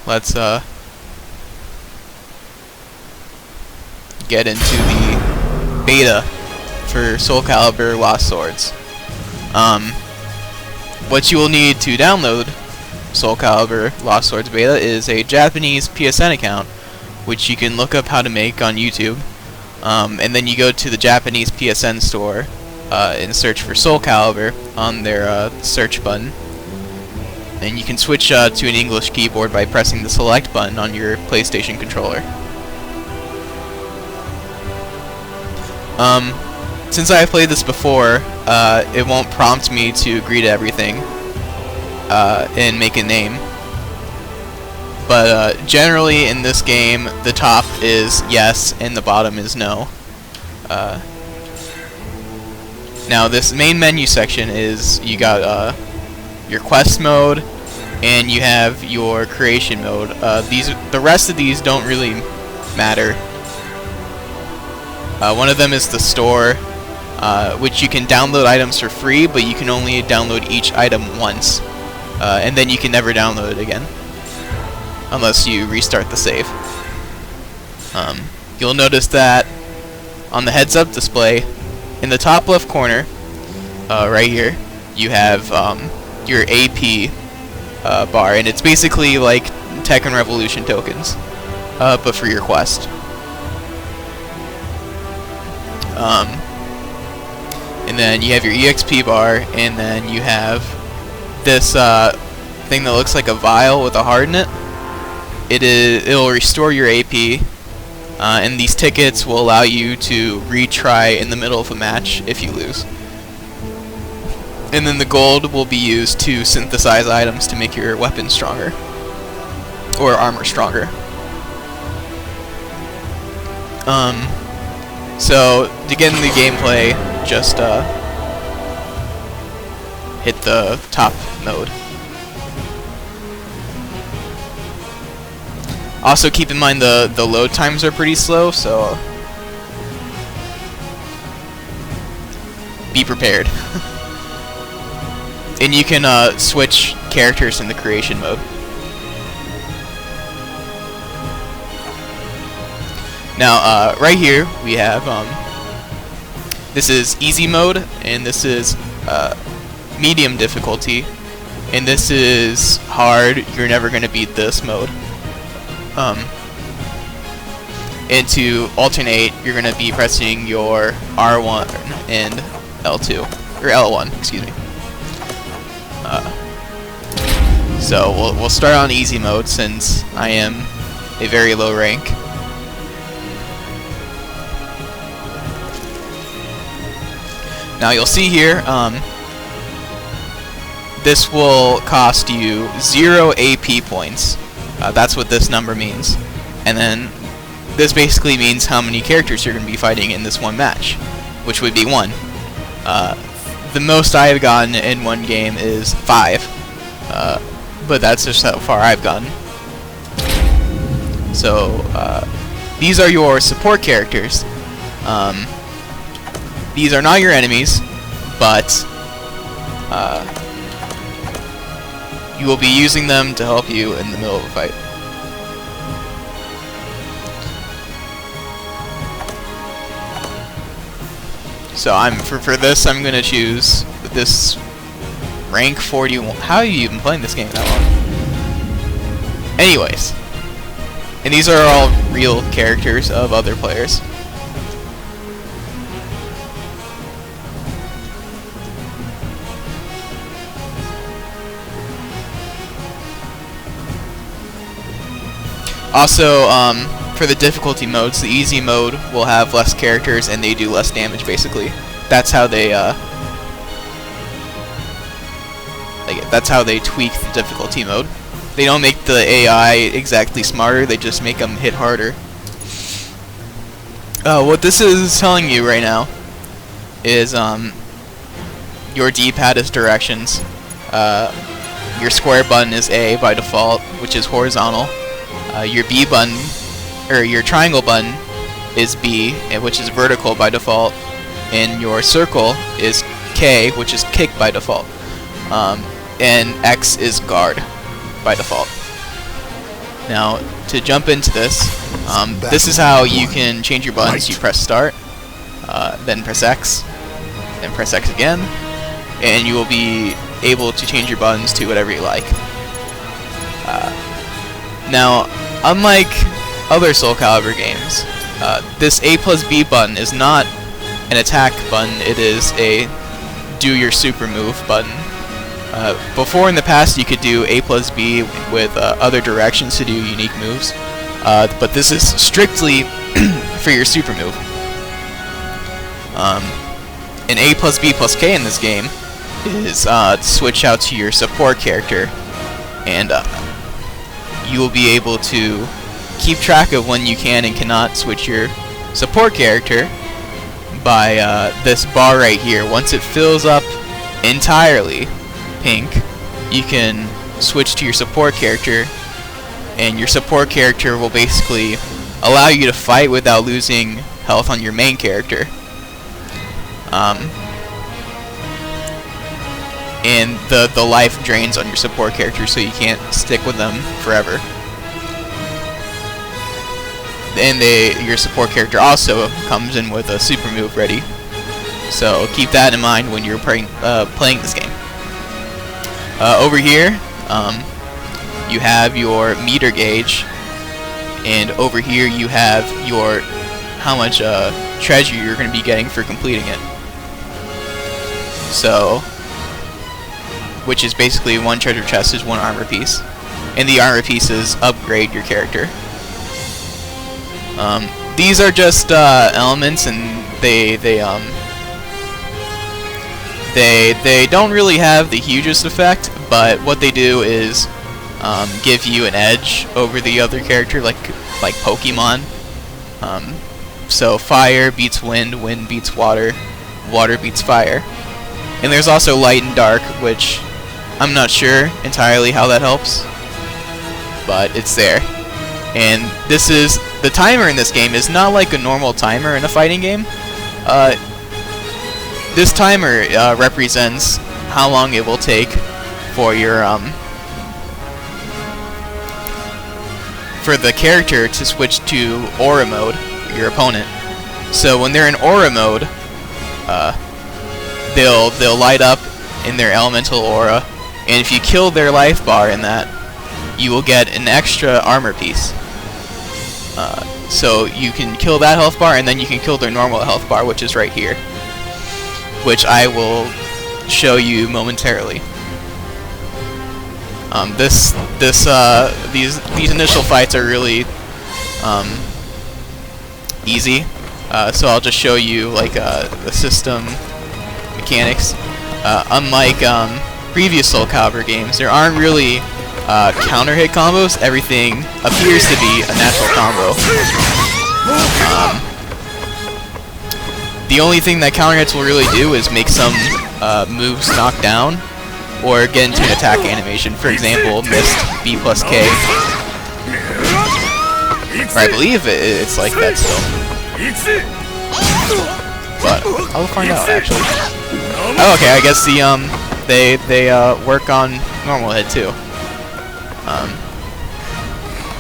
let's get into the beta for Soul Calibur Lost Swords. What you will need to download Soul Calibur Lost Swords beta is a Japanese PSN account, which you can look up how to make on YouTube, and then you go to the Japanese PSN store and search for Soul Calibur on their search button, and you can switch to an English keyboard by pressing the select button on your PlayStation controller. Since I have played this before, it won't prompt me to agree to everything and make a name. But generally in this game, the top is yes and the bottom is no. Now this main menu section is, you got your quest mode and you have your creation mode. The rest of these don't really matter. One of them is the store, which you can download items for free, but you can only download each item once, and then you can never download it again unless you restart the save. You'll notice that on the heads-up display in the top left corner, right here, you have your AP bar, and it's basically like Tekken Revolution tokens, but for your quest. And then you have your EXP bar, and then you have this thing that looks like a vial with a heart in it. It'll restore your AP, and these tickets will allow you to retry in the middle of a match if you lose. And then the gold will be used to synthesize items to make your weapon stronger, or armor stronger. So to get into the gameplay, just hit the top mode. Also keep in mind the load times are pretty slow, so be prepared. And you can switch characters in the creation mode. Now, right here we have this is easy mode, and this is medium difficulty, and this is hard. You're never gonna beat this mode. And to alternate, you're gonna be pressing your R1 and L2, or L1, excuse me. So we'll start on easy mode since I am a very low rank. Now you'll see here, this will cost you 0 AP points. That's what this number means. And then this basically means how many characters you're going to be fighting in this one match, which would be 1. The most I have gotten in one game is 5, but that's just how far I've gotten. So these are your support characters. These are not your enemies, but you will be using them to help you in the middle of a fight. So for this, I'm gonna choose this rank 41. How are you even playing this game that long? Anyways, and these are all real characters of other players. Also, for the difficulty modes, the easy mode will have less characters and they do less damage, basically. That's how they tweak the difficulty mode. They don't make the AI exactly smarter, they just make them hit harder. What this is telling you right now is your D-pad is directions. Your square button is A by default, which is horizontal. Your B button, or your triangle button, is B, which is vertical by default, and your circle is K, which is kick by default, and X is guard by default. Now, to jump into this, this is how you can change your buttons. You press start, then press X, then press X again, and you will be able to change your buttons to whatever you like. Now, unlike other Soul Calibur games, this A plus B button is not an attack button, it is a do your super move button. Before in the past you could do A plus B with other directions to do unique moves, but this is strictly for your super move. An A plus B plus K in this game is switch out to your support character, and you will be able to keep track of when you can and cannot switch your support character by this bar right here. Once it fills up entirely pink, you can switch to your support character, and your support character will basically allow you to fight without losing health on your main character. And the life drains on your support character, so you can't stick with them forever. And your support character also comes in with a super move ready, so keep that in mind when you're playing this game. Over here, you have your meter gauge, and over here you have your how much treasure you're going to be getting for completing it. So, which is basically one treasure chest is one armor piece, and the armor pieces upgrade your character. These are just elements, and they don't really have the hugest effect, but what they do is give you an edge over the other character, like Pokemon. So fire beats wind, wind beats water, water beats fire. And there's also light and dark, which I'm not sure entirely how that helps, but it's there. And this is the timer in this game is not like a normal timer in a fighting game. This timer represents how long it will take for your for the character to switch to aura mode, your opponent. So when they're in aura mode, they'll light up in their elemental aura, and if you kill their life bar in that, you will get an extra armor piece. So you can kill that health bar, and then you can kill their normal health bar, which is right here, which I will show you momentarily. These initial fights are really easy, so I'll just show you like the system mechanics. Unlike previous Soul Calibur games, there aren't really counter hit combos. Everything appears to be a natural combo. The only thing that counter hits will really do is make some moves knock down or get into an attack animation. For example, missed B plus K. Or I believe it's like that still. But I'll find out actually. Oh, okay, I guess they work on normal hit too.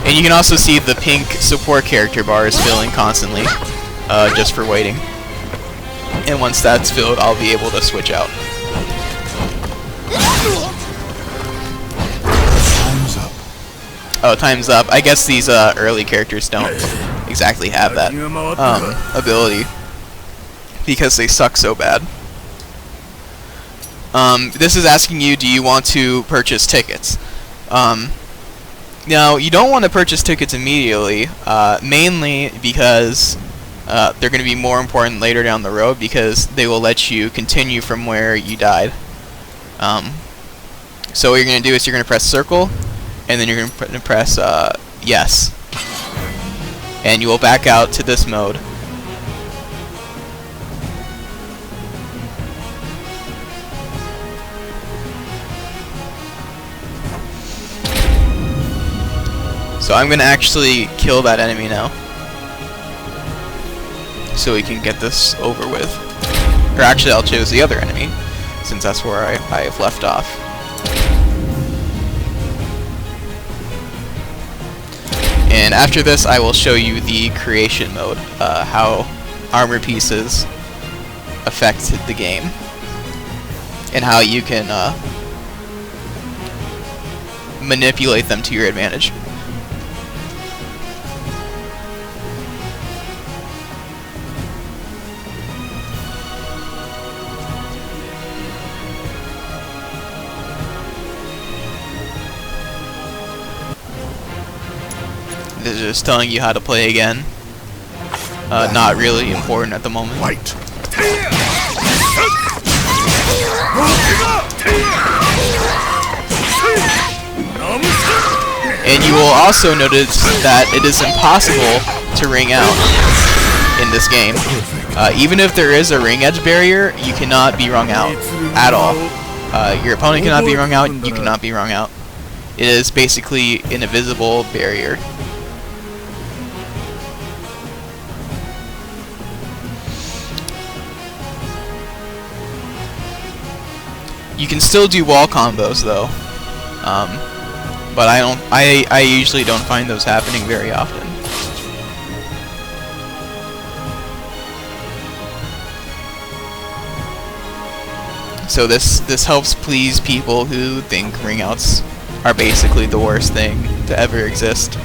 And you can also see the pink support character bar is filling constantly, just for waiting. And once that's filled, I'll be able to switch out. Time's up. Oh, time's up. I guess these early characters don't exactly have that ability because they suck so bad. This is asking you, do you want to purchase tickets? Now, you don't want to purchase tickets immediately, mainly because they're going to be more important later down the road, because they will let you continue from where you died. So what you're going to do is you're going to press circle, and then you're going to press yes. And you will back out to this mode. So I'm going to actually kill that enemy now, so we can get this over with. Or actually, I'll choose the other enemy, since that's where I've left off. And after this, I will show you the creation mode, how armor pieces affect the game, and how you can manipulate them to your advantage. This is just telling you how to play again. Not really important at the moment. Fight. And you will also notice that it is impossible to ring out in this game. Even if there is a ring edge barrier, you cannot be rung out at all. Your opponent cannot be rung out, you cannot be rung out. It is basically an invisible barrier. You can still do wall combos though, but I usually don't find those happening very often. So this helps please people who think ring outs are basically the worst thing to ever exist.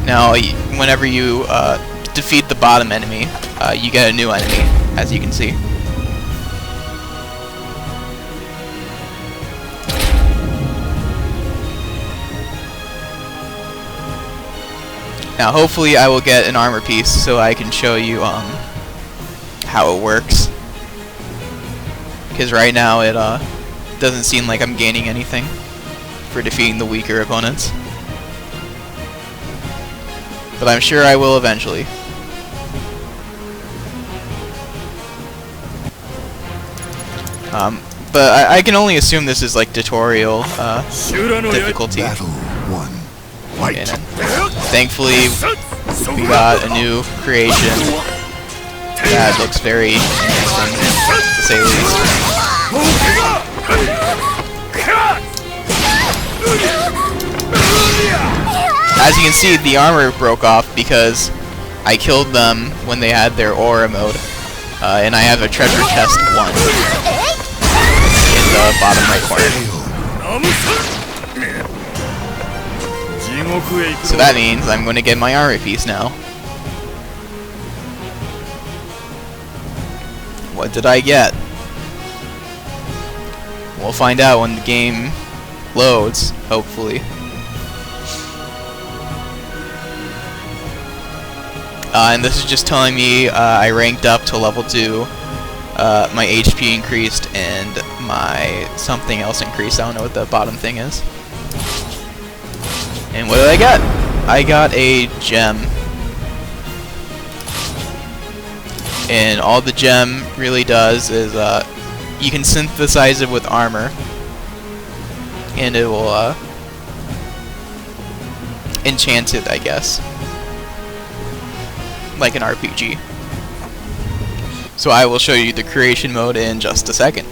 Now, whenever you defeat the bottom enemy, you get a new enemy, as you can see. Now, hopefully I will get an armor piece so I can show you how it works. Because right now it doesn't seem like I'm gaining anything for defeating the weaker opponents. But I'm sure I will eventually. But I can only assume this is like tutorial difficulty. Battle 1. Fight. And thankfully, we got a new creation that looks very interesting, to say the least. As you can see, the armor broke off because I killed them when they had their aura mode, and I have a treasure chest 1 in the bottom right corner. So that means I'm going to get my armor piece now. What did I get? We'll find out when the game loads, hopefully. And this is just telling me I ranked up to level 2, my HP increased, and my something else increased. I don't know what the bottom thing is. And what did I get? I got a gem. And all the gem really does is you can synthesize it with armor, and it will enchant it, I guess, like an RPG. So I will show you the creation mode in just a second.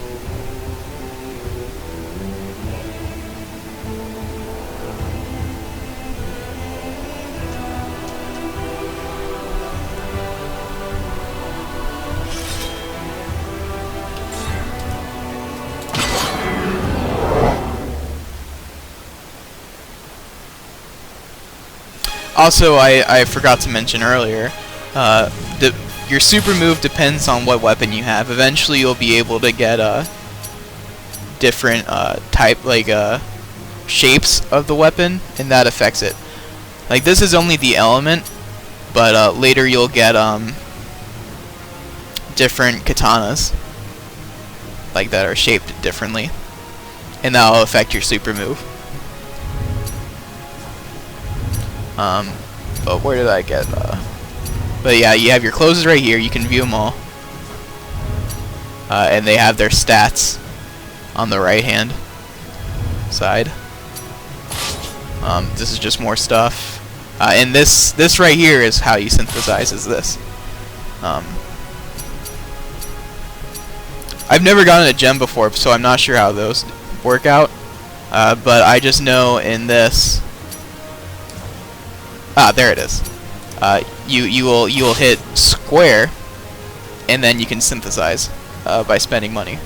Also, I forgot to mention earlier, your super move depends on what weapon you have. Eventually you'll be able to get different shapes of the weapon, and that affects it. Like, this is only the element, but later you'll get different katanas, like, that are shaped differently, and that'll affect your super move. But where did I get but yeah, you have your closes right here, you can view them all, and they have their stats on the right hand side. This is just more stuff, and this right here is how you synthesize this. I've never gotten a gem before, so I'm not sure how those work out. But I just know in this. There it is. You will hit square, and then you can synthesize by spending money.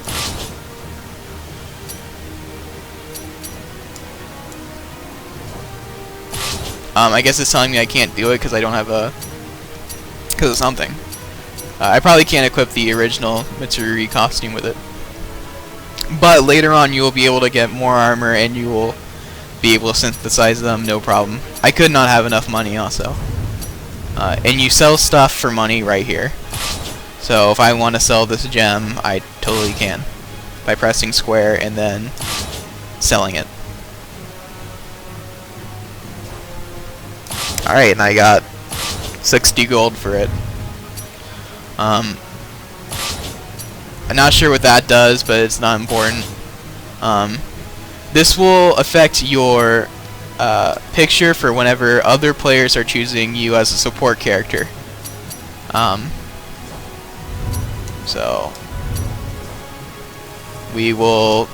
I guess it's telling me I can't do it because I don't have a because of something. I probably can't equip the original Mitsuru costume with it. But later on you will be able to get more armor and you will be able to synthesize them, no problem. I could not have enough money also. And you sell stuff for money right here. So if I want to sell this gem, I totally can. By pressing square and then selling it. Alright, and I got 60 gold for it. I'm not sure what that does, but it's not important. This will affect your picture for whenever other players are choosing you as a support character. So we will.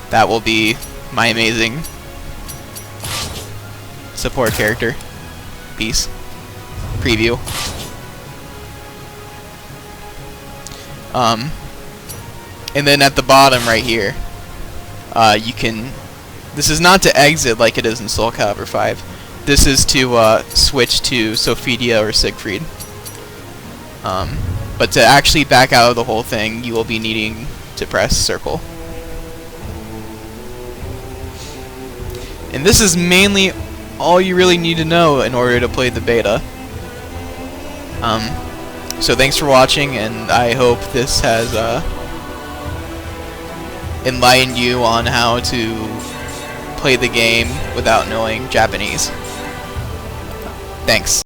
That will be my amazing support character piece. Preview. And then at the bottom right here, you can. This is not to exit like it is in Soul Calibur 5. This is to switch to Sophidia or Siegfried. But to actually back out of the whole thing, you will be needing to press circle. And this is mainly all you really need to know in order to play the beta. So thanks for watching, and I hope this has enlightened you on how to play the game without knowing Japanese. Thanks.